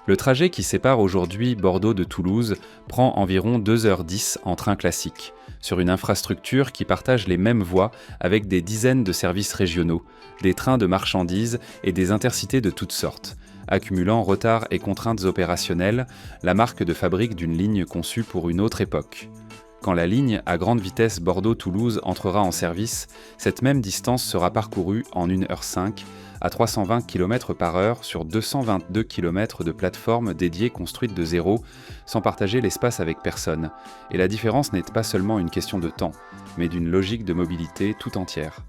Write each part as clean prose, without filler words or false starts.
Le trajet qui sépare aujourd'hui Bordeaux de Toulouse prend environ 2h10 en train classique, sur une infrastructure qui partage les mêmes voies avec des dizaines de services régionaux, des trains de marchandises et des intercités de toutes sortes, accumulant retards et contraintes opérationnelles, la marque de fabrique d'une ligne conçue pour une autre époque. Quand la ligne à grande vitesse Bordeaux-Toulouse entrera en service, cette même distance sera parcourue en 1h05 à 320 km/h sur 222 km de plateformes dédiées construites de zéro, sans partager l'espace avec personne. Et la différence n'est pas seulement une question de temps, mais d'une logique de mobilité tout entière.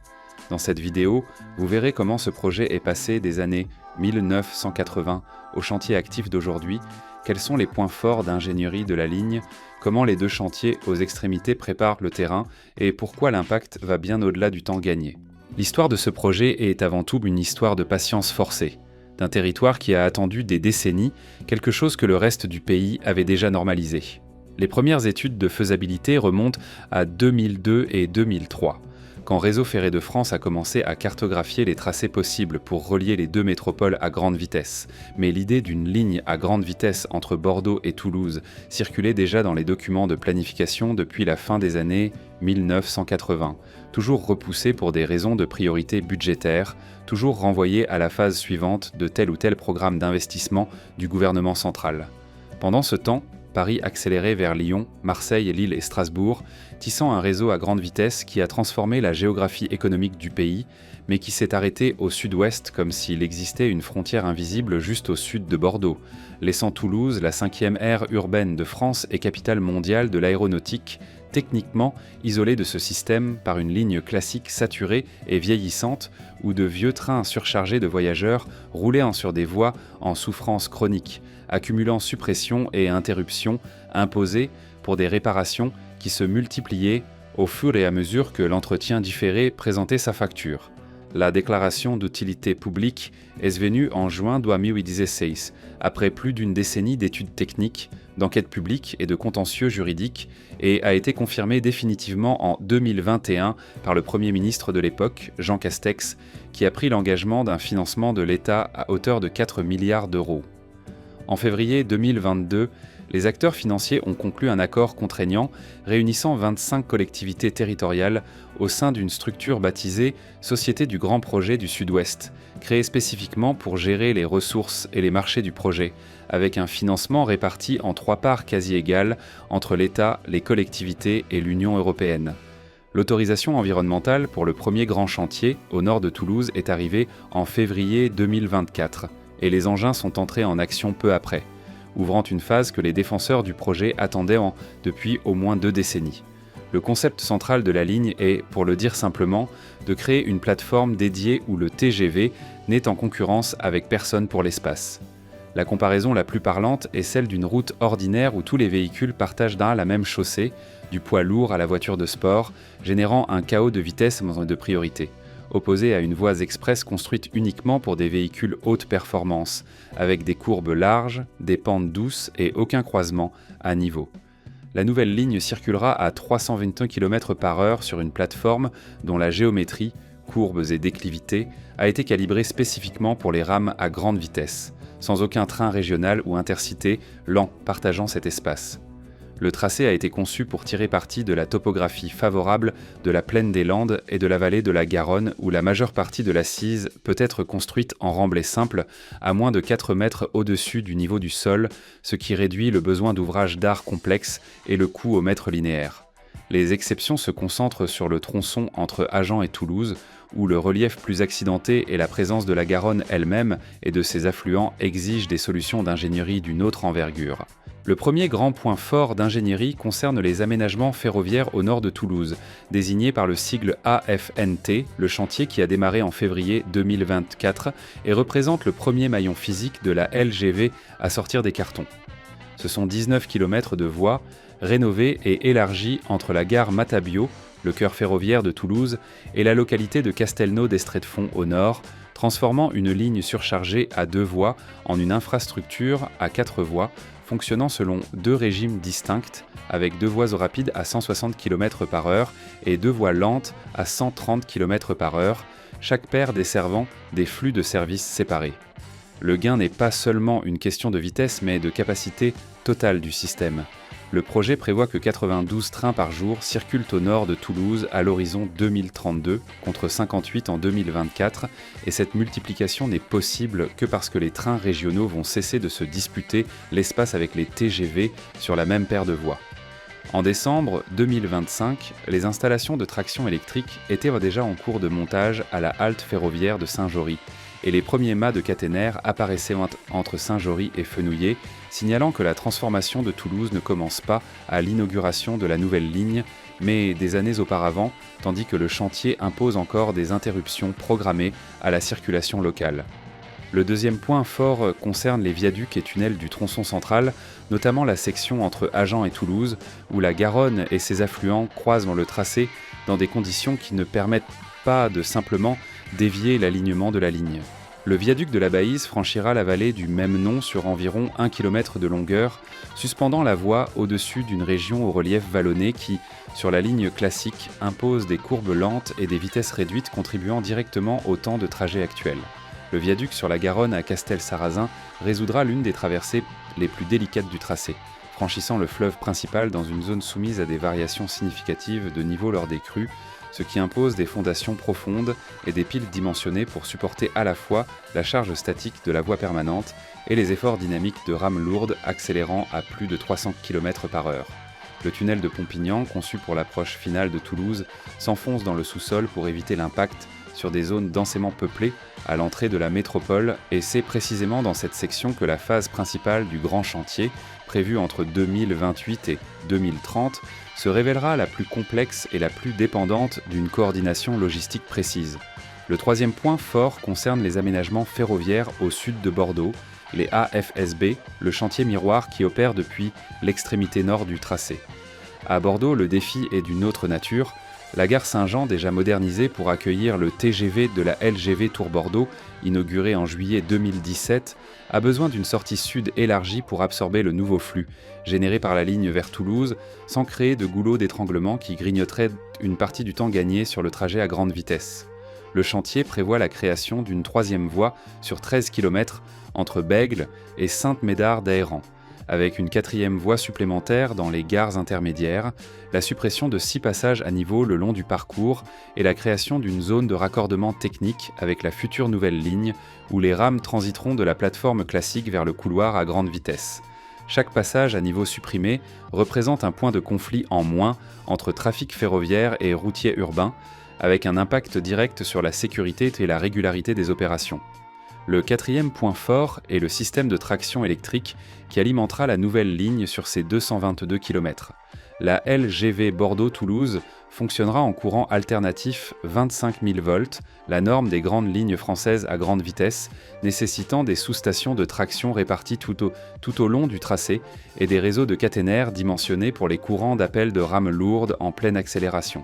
Dans cette vidéo, vous verrez comment ce projet est passé des années 1980 au chantier actif d'aujourd'hui, quels sont les points forts d'ingénierie de la ligne, comment les deux chantiers aux extrémités préparent le terrain et pourquoi l'impact va bien au-delà du temps gagné. L'histoire de ce projet est avant tout une histoire de patience forcée, d'un territoire qui a attendu des décennies quelque chose que le reste du pays avait déjà normalisé. Les premières études de faisabilité remontent à 2002 et 2003, quand Réseau Ferré de France a commencé à cartographier les tracés possibles pour relier les deux métropoles à grande vitesse. Mais l'idée d'une ligne à grande vitesse entre Bordeaux et Toulouse circulait déjà dans les documents de planification depuis la fin des années 1980, toujours repoussée pour des raisons de priorité budgétaire, toujours renvoyée à la phase suivante de tel ou tel programme d'investissement du gouvernement central. Pendant ce temps, Paris accélérait vers Lyon, Marseille, Lille et Strasbourg, tissant un réseau à grande vitesse qui a transformé la géographie économique du pays, mais qui s'est arrêté au sud-ouest comme s'il existait une frontière invisible juste au sud de Bordeaux, laissant Toulouse, la 5e aire urbaine de France et capitale mondiale de l'aéronautique, techniquement isolée de ce système par une ligne classique saturée et vieillissante où de vieux trains surchargés de voyageurs roulaient sur des voies en souffrance chronique, accumulant suppressions et interruptions imposées pour des réparations qui se multipliaient au fur et à mesure que l'entretien différé présentait sa facture. La déclaration d'utilité publique est venue en juin 2016, après plus d'une décennie d'études techniques, d'enquêtes publiques et de contentieux juridiques, et a été confirmée définitivement en 2021 par le Premier ministre de l'époque, Jean Castex, qui a pris l'engagement d'un financement de l'État à hauteur de 4 milliards d'euros. En février 2022, les acteurs financiers ont conclu un accord contraignant réunissant 25 collectivités territoriales au sein d'une structure baptisée Société du Grand Projet du Sud-Ouest, créée spécifiquement pour gérer les ressources et les marchés du projet, avec un financement réparti en 3 parts quasi égales entre l'État, les collectivités et l'Union européenne. L'autorisation environnementale pour le premier grand chantier, au nord de Toulouse, est arrivée en février 2024. Et les engins sont entrés en action peu après, ouvrant une phase que les défenseurs du projet attendaient depuis au moins 2 décennies. Le concept central de la ligne est, pour le dire simplement, de créer une plateforme dédiée où le TGV n'est en concurrence avec personne pour l'espace. La comparaison la plus parlante est celle d'une route ordinaire où tous les véhicules partagent la même chaussée, du poids lourd à la voiture de sport, générant un chaos de vitesse et de priorité, opposé à une voie express construite uniquement pour des véhicules haute performance, avec des courbes larges, des pentes douces et aucun croisement à niveau. La nouvelle ligne circulera à 321 km/h sur une plateforme dont la géométrie, courbes et déclivités, a été calibrée spécifiquement pour les rames à grande vitesse, sans aucun train régional ou intercité lent partageant cet espace. Le tracé a été conçu pour tirer parti de la topographie favorable de la plaine des Landes et de la vallée de la Garonne où la majeure partie de l'assise peut être construite en remblai simple à moins de 4 mètres au-dessus du niveau du sol, ce qui réduit le besoin d'ouvrages d'art complexes et le coût au mètre linéaire. Les exceptions se concentrent sur le tronçon entre Agen et Toulouse, où le relief plus accidenté et la présence de la Garonne elle-même et de ses affluents exigent des solutions d'ingénierie d'une autre envergure. Le premier grand point fort d'ingénierie concerne les aménagements ferroviaires au nord de Toulouse, désignés par le sigle AFNT, le chantier qui a démarré en février 2024 et représente le premier maillon physique de la LGV à sortir des cartons. Ce sont 19 km de voies rénovées et élargies entre la gare Matabio, le cœur ferroviaire de Toulouse, et la localité de Castelnau d'Estréfonds au nord, transformant une ligne surchargée à 2 voies en une infrastructure à 4 voies, fonctionnant selon 2 régimes distincts, avec 2 voies rapides à 160 km/h et 2 voies lentes à 130 km/h, chaque paire desservant des flux de services séparés. Le gain n'est pas seulement une question de vitesse, mais de capacité totale du système. Le projet prévoit que 92 trains par jour circulent au nord de Toulouse à l'horizon 2032, contre 58 en 2024, et cette multiplication n'est possible que parce que les trains régionaux vont cesser de se disputer l'espace avec les TGV sur la même paire de voies. En décembre 2025, les installations de traction électrique étaient déjà en cours de montage à la halte ferroviaire de Saint-Jory, et les premiers mâts de caténaire apparaissaient entre Saint-Jory et Fenouillet, signalant que la transformation de Toulouse ne commence pas à l'inauguration de la nouvelle ligne, mais des années auparavant, tandis que le chantier impose encore des interruptions programmées à la circulation locale. Le deuxième point fort concerne les viaducs et tunnels du tronçon central, notamment la section entre Agen et Toulouse, où la Garonne et ses affluents croisent dans le tracé dans des conditions qui ne permettent pas de simplement dévier l'alignement de la ligne. Le viaduc de la Baïse franchira la vallée du même nom sur environ 1 km de longueur, suspendant la voie au-dessus d'une région au relief vallonné qui, sur la ligne classique, impose des courbes lentes et des vitesses réduites contribuant directement au temps de trajet actuel. Le viaduc sur la Garonne à Castel-Sarrazin résoudra l'une des traversées les plus délicates du tracé, franchissant le fleuve principal dans une zone soumise à des variations significatives de niveau lors des crues, ce qui impose des fondations profondes et des piles dimensionnées pour supporter à la fois la charge statique de la voie permanente et les efforts dynamiques de rames lourdes accélérant à plus de 300 km/h. Le tunnel de Pompignan, conçu pour l'approche finale de Toulouse, s'enfonce dans le sous-sol pour éviter l'impact sur des zones densément peuplées à l'entrée de la métropole, et c'est précisément dans cette section que la phase principale du grand chantier, prévue entre 2028 et 2030, se révélera la plus complexe et la plus dépendante d'une coordination logistique précise. Le troisième point fort concerne les aménagements ferroviaires au sud de Bordeaux, les AFSB, le chantier miroir qui opère depuis l'extrémité nord du tracé. À Bordeaux, le défi est d'une autre nature. La gare Saint-Jean, déjà modernisée pour accueillir le TGV de la LGV Tours-Bordeaux, inaugurée en juillet 2017, a besoin d'une sortie sud élargie pour absorber le nouveau flux, généré par la ligne vers Toulouse, sans créer de goulot d'étranglement qui grignoterait une partie du temps gagné sur le trajet à grande vitesse. Le chantier prévoit la création d'une troisième voie sur 13 km entre Bègles et Sainte-Médard d'Ayran, avec une quatrième voie supplémentaire dans les gares intermédiaires, la suppression de 6 passages à niveau le long du parcours et la création d'une zone de raccordement technique avec la future nouvelle ligne où les rames transiteront de la plateforme classique vers le couloir à grande vitesse. Chaque passage à niveau supprimé représente un point de conflit en moins entre trafic ferroviaire et routier urbain, avec un impact direct sur la sécurité et la régularité des opérations. Le quatrième point fort est le système de traction électrique qui alimentera la nouvelle ligne sur ses 222 km. La LGV Bordeaux-Toulouse fonctionnera en courant alternatif 25 000 volts, la norme des grandes lignes françaises à grande vitesse, nécessitant des sous-stations de traction réparties tout au long du tracé et des réseaux de caténaires dimensionnés pour les courants d'appel de rames lourdes en pleine accélération.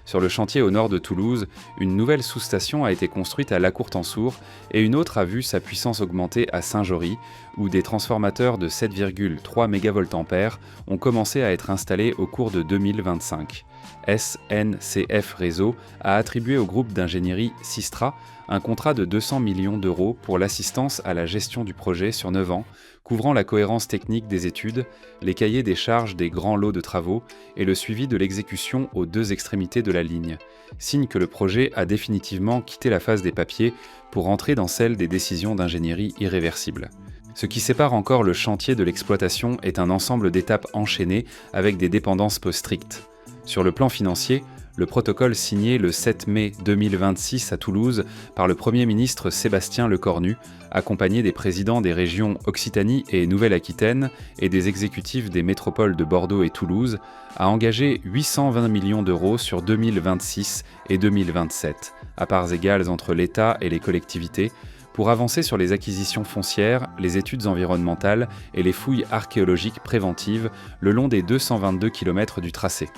Sur le chantier au nord de Toulouse, une nouvelle sous-station a été construite à La Courtansour et une autre a vu sa puissance augmenter à Saint-Jory, où des transformateurs de 7,3 MVA ont commencé à être installés au cours de 2025. SNCF Réseau a attribué au groupe d'ingénierie Systra un contrat de 200 millions d'euros pour l'assistance à la gestion du projet sur 9 ans, couvrant la cohérence technique des études, les cahiers des charges des grands lots de travaux et le suivi de l'exécution aux 2 extrémités de la ligne, signe que le projet a définitivement quitté la phase des papiers pour entrer dans celle des décisions d'ingénierie irréversibles. Ce qui sépare encore le chantier de l'exploitation est un ensemble d'étapes enchaînées avec des dépendances peu strictes. Sur le plan financier, le protocole signé le 7 mai 2026 à Toulouse par le Premier ministre Sébastien Lecornu, accompagné des présidents des régions Occitanie et Nouvelle-Aquitaine et des exécutifs des métropoles de Bordeaux et Toulouse, a engagé 820 millions d'euros sur 2026 et 2027, à parts égales entre l'État et les collectivités, pour avancer sur les acquisitions foncières, les études environnementales et les fouilles archéologiques préventives le long des 222 km du tracé.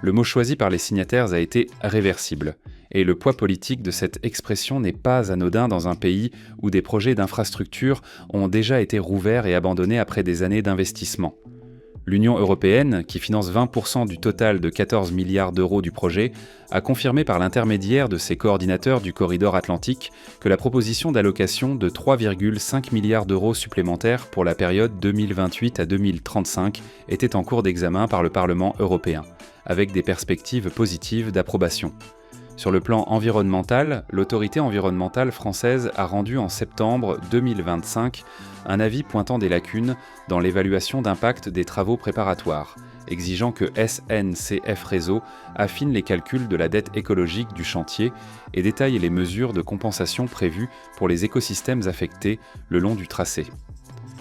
Le mot choisi par les signataires a été « réversible », et le poids politique de cette expression n'est pas anodin dans un pays où des projets d'infrastructures ont déjà été rouverts et abandonnés après des années d'investissement. L'Union européenne, qui finance 20% du total de 14 milliards d'euros du projet, a confirmé par l'intermédiaire de ses coordinateurs du corridor atlantique que la proposition d'allocation de 3,5 milliards d'euros supplémentaires pour la période 2028 à 2035 était en cours d'examen par le Parlement européen, avec des perspectives positives d'approbation. Sur le plan environnemental, l'autorité environnementale française a rendu en septembre 2025 un avis pointant des lacunes dans l'évaluation d'impact des travaux préparatoires, exigeant que SNCF Réseau affine les calculs de la dette écologique du chantier et détaille les mesures de compensation prévues pour les écosystèmes affectés le long du tracé.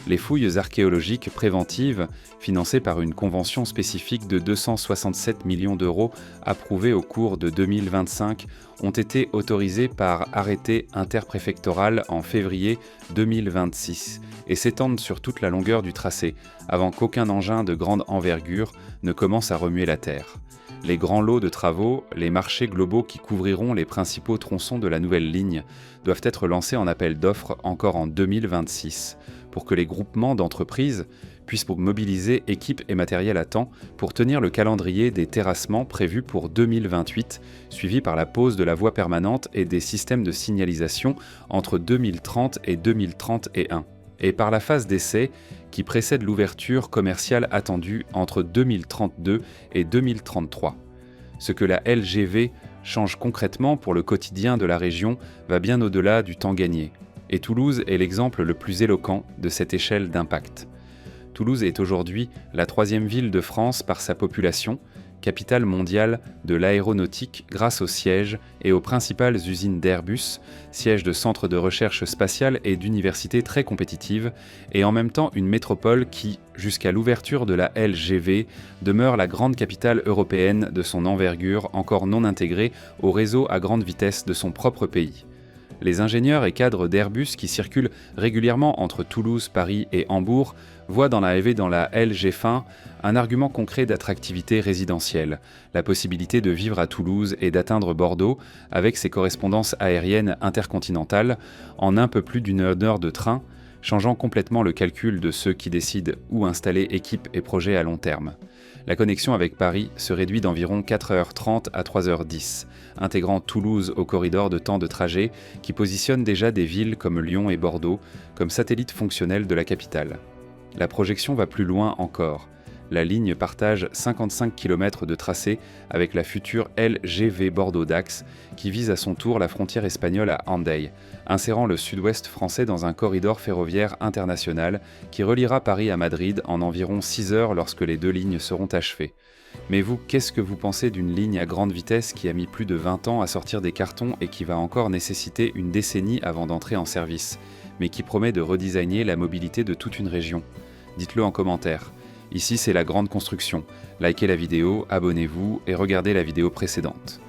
Les fouilles archéologiques préventives, financées par une convention spécifique de 267 millions d'euros approuvée au cours de 2025, ont été autorisées par arrêté interpréfectoral en février 2026 et s'étendent sur toute la longueur du tracé, avant qu'aucun engin de grande envergure ne commence à remuer la terre. Les grands lots de travaux, les marchés globaux qui couvriront les principaux tronçons de la nouvelle ligne, doivent être lancés en appel d'offres encore en 2026, pour que les groupements d'entreprises puissent mobiliser équipes et matériel à temps pour tenir le calendrier des terrassements prévus pour 2028, suivi par la pose de la voie permanente et des systèmes de signalisation entre 2030 et 2031, et par la phase d'essai qui précède l'ouverture commerciale attendue entre 2032 et 2033. Ce que la LGV change concrètement pour le quotidien de la région va bien au-delà du temps gagné. Et Toulouse est l'exemple le plus éloquent de cette échelle d'impact. Toulouse est aujourd'hui la 3e ville de France par sa population, capitale mondiale de l'aéronautique grâce aux sièges et aux principales usines d'Airbus, siège de centres de recherche spatiale et d'universités très compétitives, et en même temps une métropole qui, jusqu'à l'ouverture de la LGV, demeure la grande capitale européenne de son envergure encore non intégrée au réseau à grande vitesse de son propre pays. Les ingénieurs et cadres d'Airbus qui circulent régulièrement entre Toulouse, Paris et Hambourg voient dans la LG-FIN un argument concret d'attractivité résidentielle, la possibilité de vivre à Toulouse et d'atteindre Bordeaux avec ses correspondances aériennes intercontinentales en un peu plus d'une heure de train, changeant complètement le calcul de ceux qui décident où installer équipes et projets à long terme. La connexion avec Paris se réduit d'environ 4h30 à 3h10, intégrant Toulouse au corridor de temps de trajet qui positionne déjà des villes comme Lyon et Bordeaux comme satellites fonctionnels de la capitale. La projection va plus loin encore. La ligne partage 55 km de tracé avec la future LGV Bordeaux-Dax qui vise à son tour la frontière espagnole à Hendaye, insérant le sud-ouest français dans un corridor ferroviaire international qui reliera Paris à Madrid en environ 6 heures lorsque les 2 lignes seront achevées. Mais vous, qu'est-ce que vous pensez d'une ligne à grande vitesse qui a mis plus de 20 ans à sortir des cartons et qui va encore nécessiter une décennie avant d'entrer en service, mais qui promet de redesigner la mobilité de toute une région ? Dites-le en commentaire. Ici, c'est la grande construction. Likez la vidéo, abonnez-vous et regardez la vidéo précédente.